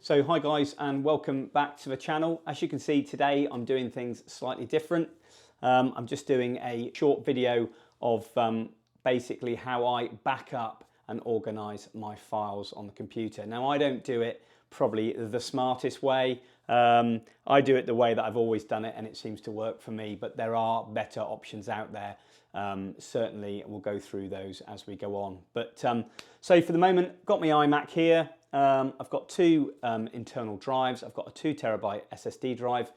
So hi guys, and welcome back to the channel. As you can see today I'm doing things slightly different. I'm just doing a short video of basically how I back up and organize my files on the computer. Now I don't do it probably the smartest way. I do it the way that I've always done it and it seems to work for me, but there are better options out there. Certainly we'll go through those as we go on. But so for the moment, got my iMac here. I've got two internal drives. I've got a 2 terabyte SSD drive,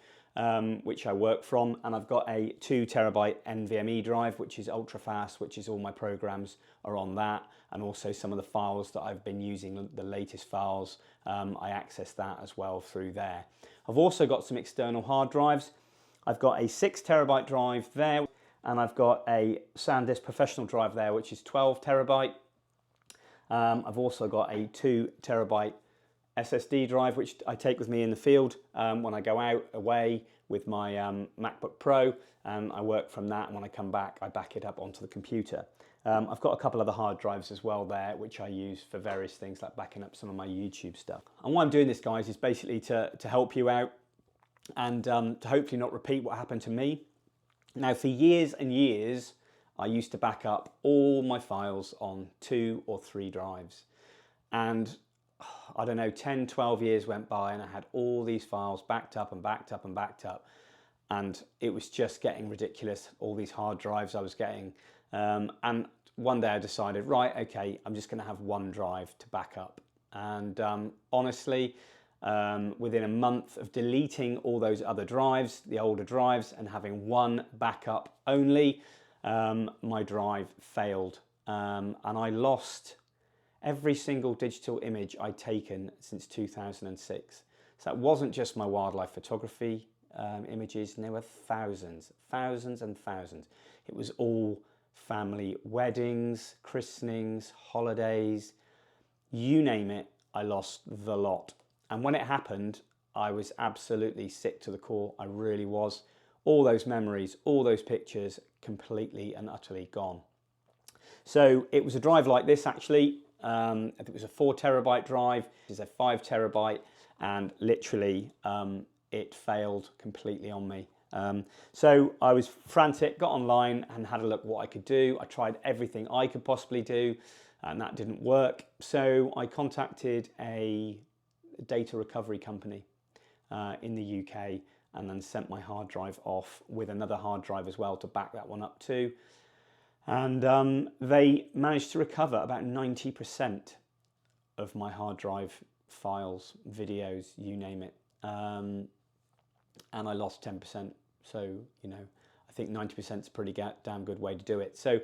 which I work from, and I've got a 2 terabyte NVMe drive, which is ultra fast, which is all my programs are on that, and also some of the files that I've been using, the latest files, I access that as well through there. I've also got some external hard drives. I've got a 6 terabyte drive there, and I've got a SanDisk professional drive there, which is 12 terabyte. I've also got a 2 terabyte SSD drive, which I take with me in the field when I go out away with my MacBook Pro, and I work from that, and when I come back I back it up onto the computer. I've got a couple other hard drives as well there, which I use for various things like backing up some of my YouTube stuff. And why I'm doing this, guys, is basically to help you out and to hopefully not repeat what happened to me. Now, for years and years, I used to back up all my files on 2 or 3 drives. And I don't know, 10, 12 years went by and I had all these files backed up and backed up and backed up. And it was just getting ridiculous, all these hard drives I was getting. And one day I decided, right, okay, I'm just gonna have one drive to back up. And honestly, within a month of deleting all those other drives, the older drives, and having one backup only, my drive failed, and I lost every single digital image I'd taken since 2006. So that wasn't just my wildlife photography images, and there were thousands and thousands. It was all family weddings, christenings, holidays, you name it, I lost the lot. And when it happened, I was absolutely sick to the core. I really was. All those memories, all those pictures, completely and utterly gone. So it was a drive like this, actually. I think it was a 4 terabyte drive. It's a 5 terabyte, and literally it failed completely on me. So I was frantic, got online and had a look what I could do. I tried everything I could possibly do, and that didn't work. So I contacted a data recovery company in the UK, and then sent my hard drive off with another hard drive as well to back that one up too. And they managed to recover about 90% of my hard drive files, videos, you name it. And I lost 10%. So, you know, I think 90% is a pretty damn good way to do it. So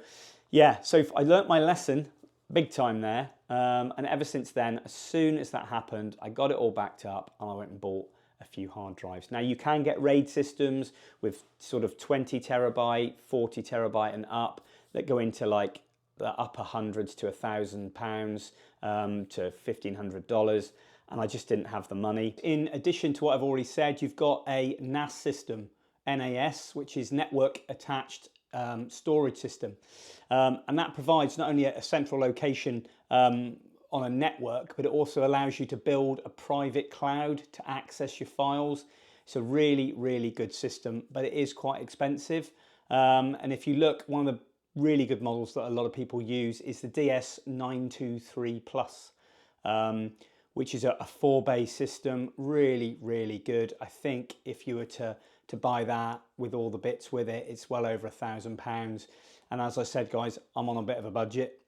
yeah, so I learnt my lesson big time there. And ever since then, as soon as that happened, I got it all backed up and I went and bought a few hard drives. Now you can get RAID systems with sort of 20 terabyte, 40 terabyte and up that go into like the upper hundreds to £1,000 to $1,500, and I just didn't have the money. In addition to what I've already said, you've got a NAS system, NAS, which is network attached storage system, and that provides not only a central location on a network, but it also allows you to build a private cloud to access your files. It's a really, really good system, but it is quite expensive. And if you look, one of the really good models that a lot of people use is the DS923 Plus, which is a 4-bay system. Really, really good. I think if you were to buy that with all the bits with it, it's well over £1,000. And as I said, guys, I'm on a bit of a budget.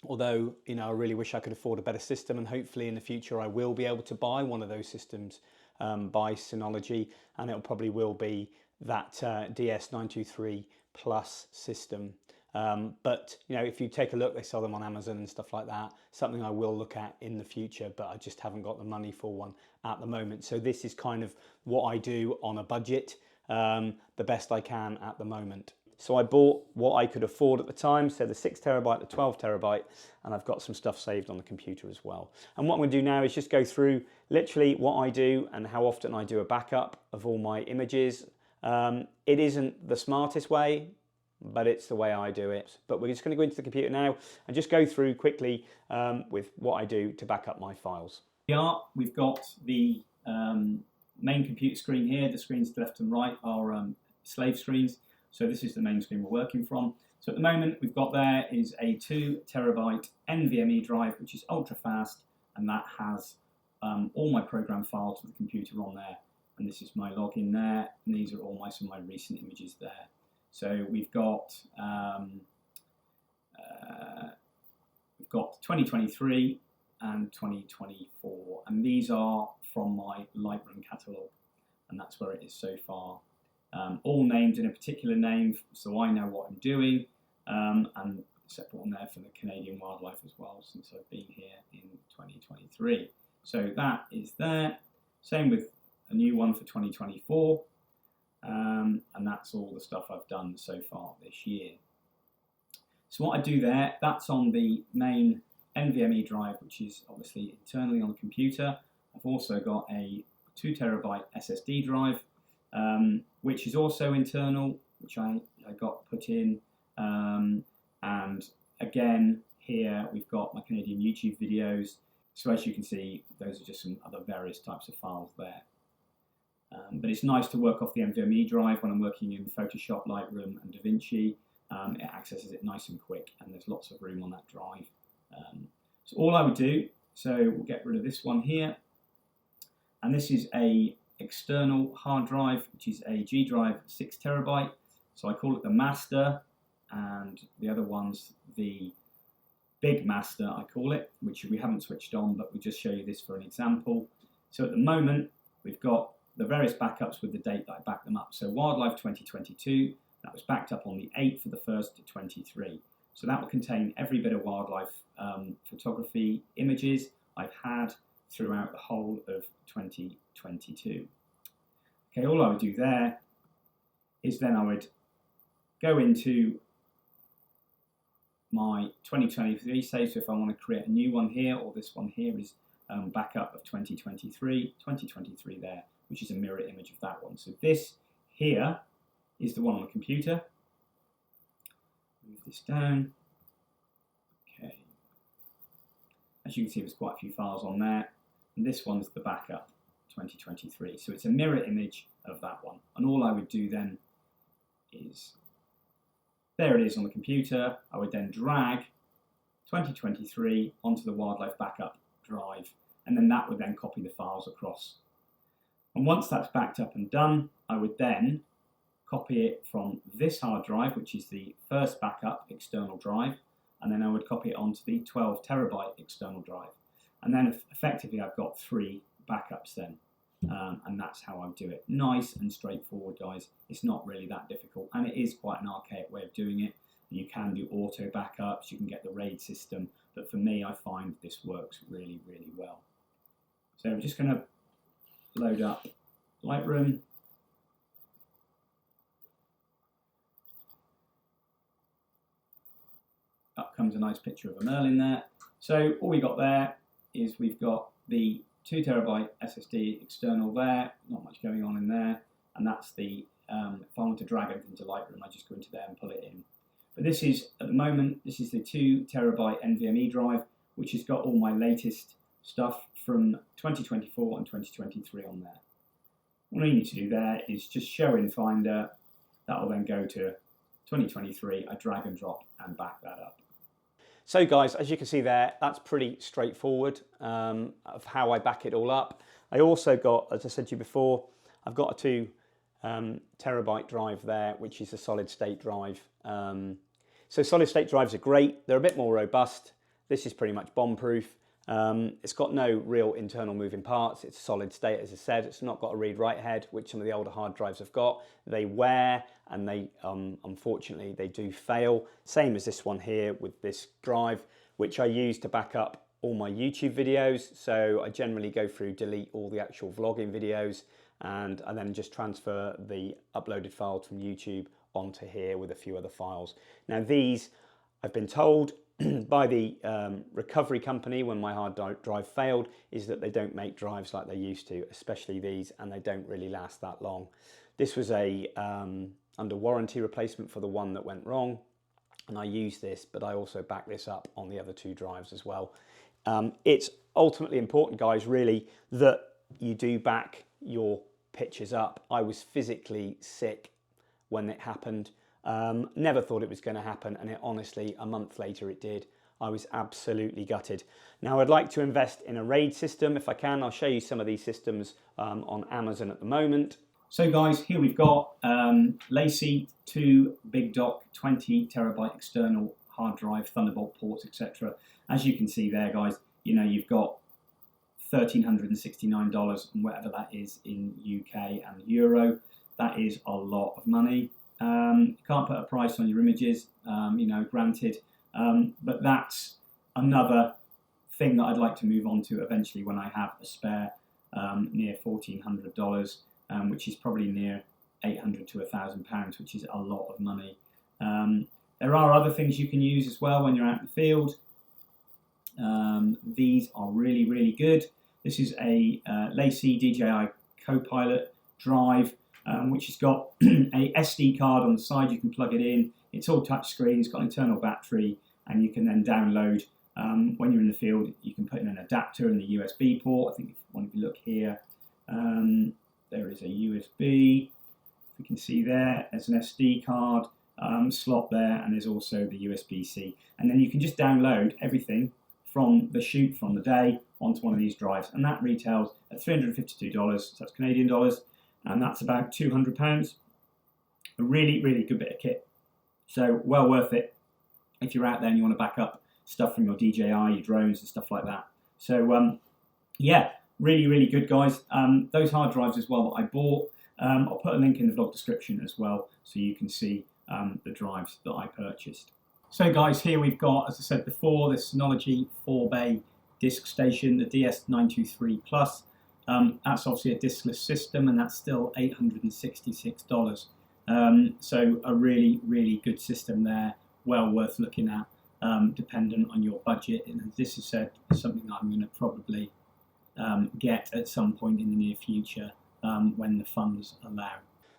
Although, you know, I really wish I could afford a better system, and hopefully in the future I will be able to buy one of those systems by Synology, and it probably will be that DS923 Plus system. But, you know, if you take a look, they sell them on Amazon and stuff like that. Something I will look at in the future, but I just haven't got the money for one at the moment. So this is kind of what I do on a budget, the best I can at the moment. So I bought what I could afford at the time, so the 6 terabyte, the 12 terabyte, and I've got some stuff saved on the computer as well. And what I'm going to do now is just go through literally what I do and how often I do a backup of all my images. It isn't the smartest way, but it's the way I do it. But we're just going to go into the computer now and just go through quickly with what I do to back up my files. We've got the main computer screen here. The screens to the left and right are slave screens. So this is the main screen we're working from. So at the moment we've got there is a 2 terabyte NVMe drive, which is ultra fast, and that has all my program files for the computer on there. And this is my login there, and these are all some of my recent images there. So we've got 2023 and 2024, and these are from my Lightroom catalogue, and that's where it is so far. All named in a particular name, so I know what I'm doing, and a separate one there for the Canadian wildlife as well, since I've been here in 2023. So that is there. Same with a new one for 2024, and that's all the stuff I've done so far this year. So what I do there, that's on the main NVMe drive, which is obviously internally on the computer. I've also got a 2 terabyte SSD drive, which is also internal, which I got put in. And again, here we've got my Canadian YouTube videos. So as you can see, those are just some other various types of files there. But it's nice to work off the NVMe drive when I'm working in Photoshop, Lightroom and DaVinci. It accesses it nice and quick, and there's lots of room on that drive. So all I would do, so we'll get rid of this one here, and this is a external hard drive, which is a G drive 6 terabyte. So I call it the master, and the other one's the big master, I call it, which we haven't switched on, but we just show you this for an example. So at the moment, we've got the various backups with the date that I backed them up. So Wildlife 2022, that was backed up on the 8th of the 1st to 23. So that will contain every bit of wildlife photography images I've had throughout the whole of 2022. Okay, all I would do there is then I would go into my 2023 save. So if I want to create a new one here, or this one here is backup of 2023 there, which is a mirror image of that one. So this here is the one on the computer. Move this down. Okay. As you can see, there's quite a few files on there. And this one's the backup, 2023. So it's a mirror image of that one. And all I would do then is, there it is on the computer. I would then drag 2023 onto the wildlife backup drive. And then that would then copy the files across. And once that's backed up and done, I would then copy it from this hard drive, which is the first backup external drive, and then I would copy it onto the 12 terabyte external drive. And then effectively I've got 3 backups then, and that's how I do it. Nice and straightforward, guys. It's not really that difficult, and it is quite an archaic way of doing it. You can do auto backups, you can get the RAID system, but for me I find this works really, really well. So I'm just going to load up Lightroom. Up comes a nice picture of a Merlin there. So all we got there is we've got the 2 terabyte SSD external there, not much going on in there, and that's the, if I want to drag it into Lightroom, I just go into there and pull it in. But this is, at the moment, this is the 2 terabyte NVMe drive, which has got all my latest stuff from 2024 and 2023 on there. What I need to do there is just show in Finder, that will then go to 2023, I drag and drop and back that up. So guys, as you can see there, that's pretty straightforward of how I back it all up. I also got, as I said to you before, I've got a 2 terabyte drive there, which is a solid state drive. So solid state drives are great. They're a bit more robust. This is pretty much bomb proof. It's got no real internal moving parts. It's solid state, as I said. It's not got a read-write head, which some of the older hard drives have got. They wear, and they unfortunately they do fail. Same as this one here with this drive, which I use to back up all my YouTube videos. So I generally go through, delete all the actual vlogging videos, and I then just transfer the uploaded files from YouTube onto here with a few other files. Now these, I've been told by the recovery company when my hard drive failed, is that they don't make drives like they used to, especially these, and they don't really last that long. This was a under warranty replacement for the one that went wrong, and I use this, but I also back this up on the other 2 drives as well. It's ultimately important, guys, really, that you do back your pictures up. I was physically sick when it happened. Never thought it was going to happen, and it honestly, a month later it did. I was absolutely gutted. Now I'd like to invest in a RAID system if I can. I'll show you some of these systems on Amazon at the moment. So guys, here we've got Lacey 2 Big Dock 20 terabyte external hard drive, Thunderbolt ports, etc. As you can see there, guys, you know, you've got $1,369 and whatever that is in UK and Euro. That is a lot of money. You can't put a price on your images, you know, granted, but that's another thing that I'd like to move on to eventually when I have a spare near $1,400, which is probably near £800 to £1,000, which is a lot of money. There are other things you can use as well when you're out in the field. These are really, really good. This is a Lacey DJI Copilot drive, which has got a SD card on the side. You can plug it in. It's all touch screen. It's got an internal battery, and you can then download. When you're in the field, you can put in an adapter in the USB port. I think if one of you look here, there is a USB. You can see there's an SD card slot there, and there's also the USB-C. And then you can just download everything from the shoot from the day onto one of these drives, and that retails at $352, so that's Canadian dollars, and that's about £200. A really, really good bit of kit. So well worth it if you're out there and you want to back up stuff from your DJI, your drones and stuff like that. So yeah, really, really good, guys. Those hard drives as well that I bought, I'll put a link in the vlog description as well so you can see the drives that I purchased. So guys, here we've got, as I said before, this Synology 4-bay disk station, the DS923 Plus. That's obviously a diskless system, and that's still $866. So a really, really good system there, well worth looking at, dependent on your budget. And this is something that I'm going to probably get at some point in the near future when the funds allow.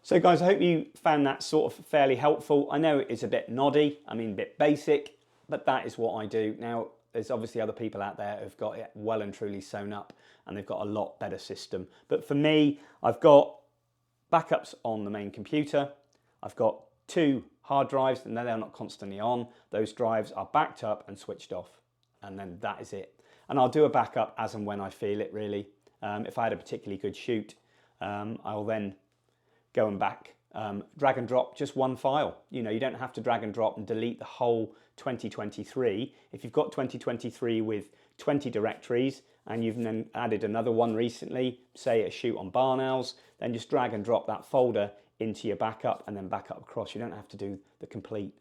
So guys, I hope you found that sort of fairly helpful. I know it's a bit noddy, I mean a bit basic, but that is what I do. Now, there's obviously other people out there who've got it well and truly sewn up, and they've got a lot better system. But for me, I've got backups on the main computer. I've got 2 hard drives, and they're not constantly on. Those drives are backed up and switched off, and then that is it. And I'll do a backup as and when I feel it, really. If I had a particularly good shoot, I'll then go and drag and drop just one file. You know, you don't have to drag and drop and delete the whole 2023. If you've got 2023 with 20 directories and you've then added another one recently, say a shoot on barn owls, then just drag and drop that folder into your backup and then back up across. You don't have to do the complete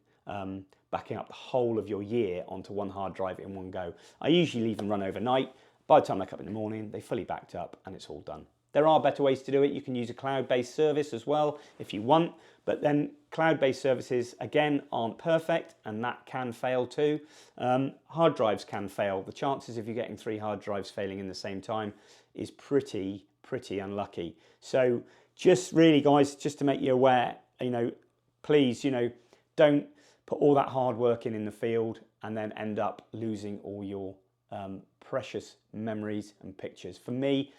backing up the whole of your year onto one hard drive in one go. I usually leave them run overnight. By the time I wake up in the morning, they're fully backed up and it's all done. There are better ways to do it. You can use a cloud-based service as well if you want, but then cloud-based services, again, aren't perfect, and that can fail too. Hard drives can fail. The chances of you getting 3 hard drives failing in the same time is pretty unlucky. So just really, guys, just to make you aware, you know, please, you know, don't put all that hard work in the field and then end up losing all your precious memories and pictures. For me,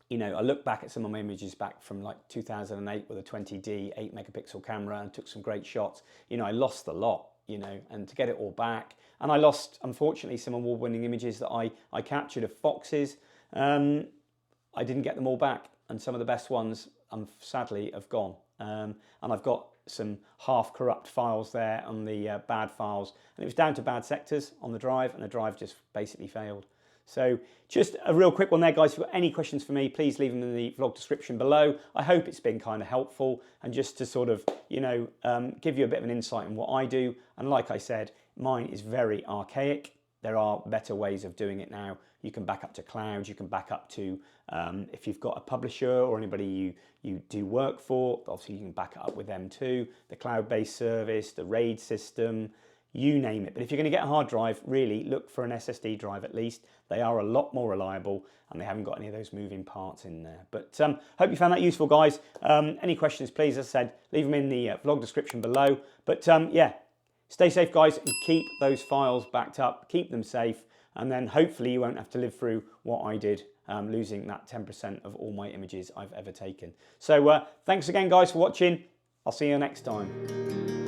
you know, I look back at some of my images back from like 2008 with a 20D 8 megapixel camera and took some great shots. You know, I lost a lot, you know, and to get it all back. And I lost, unfortunately, some award-winning images that I captured of foxes. I didn't get them all back. And some of the best ones, sadly, have gone. And I've got some half-corrupt files there on the bad files. And it was down to bad sectors on the drive, and the drive just basically failed. So just a real quick one there, guys. If you've got any questions for me, please leave them in the vlog description below. I hope it's been kind of helpful and just to sort of, you know, give you a bit of an insight in what I do. And like I said, mine is very archaic. There are better ways of doing it now. You can back up to cloud. You can back up to, if you've got a publisher or anybody you do work for, obviously you can back it up with them too. The cloud-based service, the RAID system, you name it. But if you're going to get a hard drive, really look for an SSD drive at least. They are a lot more reliable and they haven't got any of those moving parts in there. But hope you found that useful, guys. Any questions, please, as I said, leave them in the vlog description below. But yeah, Stay safe, guys, and keep those files backed up, keep them safe, and then hopefully you won't have to live through what I did, losing that 10% of all my images I've ever taken. So thanks again, guys, for watching. I'll see you next time.